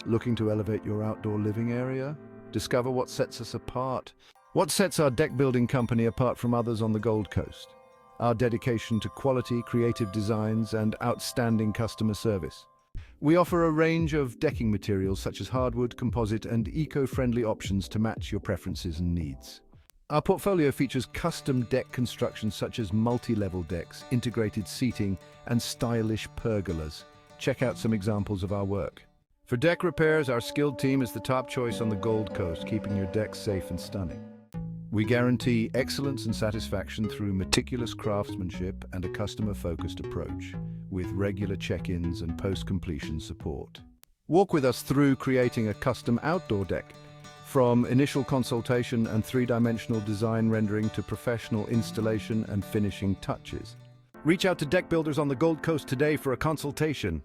Looking to elevate your outdoor living area? Discover what sets us apart. What sets our deck building company apart from others on the Gold Coast? Our dedication to quality, creative designs, and outstanding customer service. We offer a range of decking materials such as hardwood, composite, and eco-friendly options to match your preferences and needs. Our portfolio features custom deck construction such as multi-level decks, integrated seating, and stylish pergolas. Check out some examples of our work. For deck repairs, our skilled team is the top choice on the Gold Coast, keeping your decks safe and stunning. We guarantee excellence and satisfaction through meticulous craftsmanship and a customer-focused approach, with regular check-ins and post-completion support. Walk with us through creating a custom outdoor deck, from initial consultation and three-dimensional design rendering to professional installation and finishing touches. Reach out to deck builders on the Gold Coast today for a consultation.